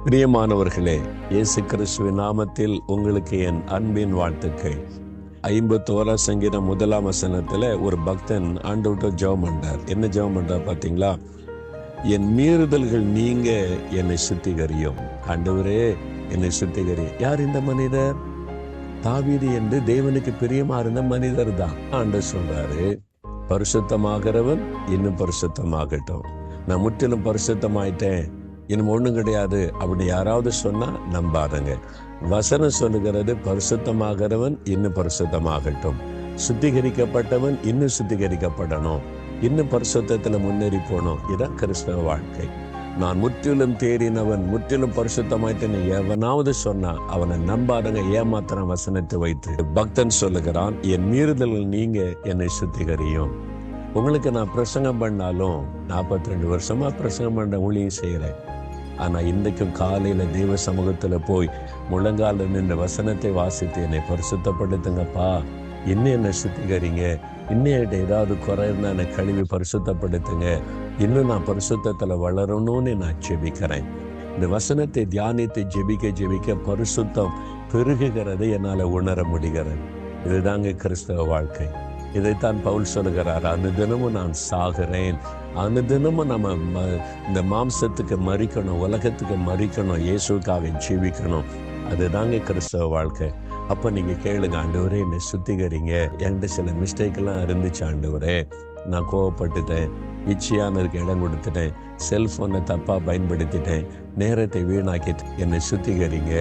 பிரியமானவர்களே, இயேசு கிறிஸ்துவின் நாமத்தில் உங்களுக்கு என் அன்பின் வாழ்த்துக்கள். 51 சங்கீதம் 1 ஒரு பக்தன் ஆண்டவர்கிட்ட ஜெபம் பண்றார். என்ன ஜெபம் பண்றார் பார்த்தீங்களா? என் மீறுதல்கள் நீங்க என்னை சுத்திகரியும். ஆண்டவரே, என்னை சுத்திகரி. யார் இந்த மனிதர்? தாவீது என்று தேவனுக்கு பிரியமா இருந்த மனிதர் தான். ஆண்டவர் சொல்றாரு, பரிசுத்தமாகிறவன் இன்னும் பரிசுத்தமாகட்டும். நான் முற்றிலும் பரிசுத்தமாயிட்டேன், இன்னும் ஒண்ணும் கிடையாது அப்படி யாராவது சொன்னா நம்பாதங்க. வசனம் சொல்லுகிறது, பரிசுத்தமாகிறவன் இன்னும் பரிசுத்தமாகட்டும், சுத்திகரிக்கப்பட்டவன் இன்னும் சுத்திகரிக்கப்படணும், இன்னும் பரிசுத்தத்துல முன்னேறி போனோம். இதான் கிறிஸ்தவ வாழ்க்கை. நான் முற்றிலும் தேறினவன், முற்றிலும் பரிசுத்தமாயிட்டேன்னு எவனாவது சொன்னா அவனை நம்பாதங்க, ஏமாத்திரம் வசனத்தை வைத்து. பக்தன் சொல்லுகிறான், என் மீறுதல்கள் நீங்க என்னை சுத்திகரியும். உங்களுக்கு நான் பிரசங்கம் பண்ணாலும் 42 வருஷமா பிரசங்கம் பண்ண ஊழியம் செய்கிறேன். ஆனா இன்றைக்கும் காலையில தெய்வ சமூகத்துல போய் முழங்கால நின்ற வசனத்தை வாசித்து என்னை பரிசுத்தப்படுத்துங்கப்பா, இன்னும் என்னை சுத்திகரிங்க, இன்னும் ஏதாவது குறை இருந்தா என்னை கழுவி பரிசுத்தப்படுத்துங்க, இன்னும் நான் பரிசுத்தத்துல வளரணும்னு நான் ஜெபிக்கிறேன். இந்த வசனத்தை தியானித்து ஜெபிக்க பரிசுத்தம் பெருகுகிறதை என்னால உணர முடிகிறது. இதுதாங்க கிறிஸ்தவ வாழ்க்கை. இதைத்தான் பவுல் சொல்லுகிறார், அனுதினமும் நான் சாகிறேன், அனுதினமும் நம்ம இந்த மாம்சத்துக்கு மறிக்கணும், உலகத்துக்கு மறிக்கணும், இயேசுக்காக ஜீவிக்கணும். அதுதாங்க கிறிஸ்தவ வாழ்க்கை. அப்போ நீங்க கேளுங்க, ஆண்டவரே என்னை சுத்திகரிங்க, என்கிட்ட சில மிஸ்டேக்கெல்லாம் இருந்துச்சு ஆண்டவரே, நான் கோவப்பட்டுட்டேன், இச்சையானதுக்கு இடம் கொடுத்துட்டேன், செல்போனை தப்பா பயன்படுத்திட்டேன், நேரத்தை வீணாக்கிட்டு என்னை சுத்திகரிங்க.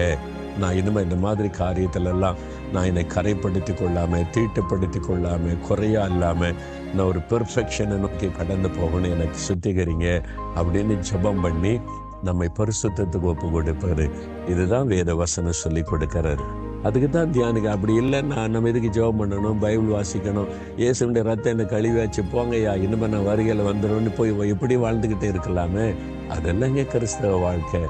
நான் இனிமேல் இந்த மாதிரி காரியத்திலெல்லாம் நான் என்னை கரைப்படுத்தி கொள்ளாம, தீட்டுப்படுத்தி கொள்ளாம, குறையா இல்லாம நான் ஒரு பெர்ஃபெக்ஷனை நோக்கி கடந்து போகணும், எனக்கு சுத்திகரிங்க அப்படின்னு ஜெபம் பண்ணி நம்மை பரிசுத்தத்துக்கு ஒப்பு கொடுப்பாரு. இதுதான் வேத வசனம் சொல்லி கொடுக்கிறாரு. அதுக்கு தான் தியானிக்க. அப்படி இல்லைன்னா நம்ம இதுக்கு ஜெபம் பண்ணணும், பைபிள் வாசிக்கணும், இயேசுடைய ரத்தம் என்னை கழுவியாச்சு போங்கய்யா, இனிமேல் நான் வருகையில் வந்துடும்னு போய் எப்படி வாழ்ந்துக்கிட்டே இருக்கலாமே? அதெல்லாங்க கிறிஸ்தவ வாழ்க்கை.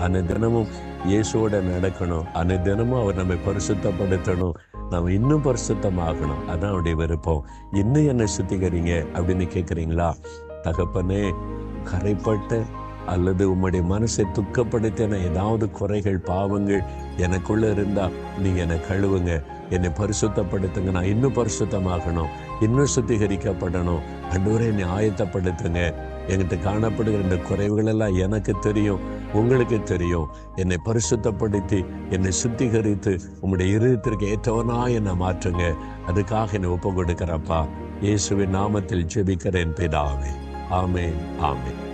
அனுதினமும் இயேசுவோட நடக்கணும், அனுதினமும் அவர் நம்மை பரிசுத்தப்படுத்தணும், நம்ம இன்னும் பரிசுத்தமாகணும். அதான் அவருடைய விருப்பம். இன்னும் என்னை சுத்திகரிங்க அப்படின்னு கேட்குறீங்களா? தகப்பனே, கரைப்பட்ட அல்லது உம்முடைய மனசை துக்கப்படுத்தின ஏதாவது குறைகள், பாவங்கள் எனக்குள்ள இருந்தா நீங்க என்னை கழுவுங்க, என்னை பரிசுத்தப்படுத்துங்க, நான் இன்னும் பரிசுத்தமாகணும், இன்னும் சுத்திகரிக்கப்படணும். ஆண்டவரே, என்னை ஆயத்தப்படுத்துங்க. என்கிட்ட காணப்படுகிற இந்த குறைவுகள் எல்லாம் எனக்கு தெரியும், உங்களுக்கு தெரியும். என்னை பரிசுத்தப்படுத்தி என்னை சுத்திகரித்து உம்முடைய இருதயத்திற்கு ஏற்றவனா என்னை மாற்றுங்க. அதுக்காக என்னை ஒப்பு கொடுக்கிறப்பா. இயேசுவின் நாமத்தில் ஜெபிக்கிறேன் பிதாவே. ஆமென், ஆமென்.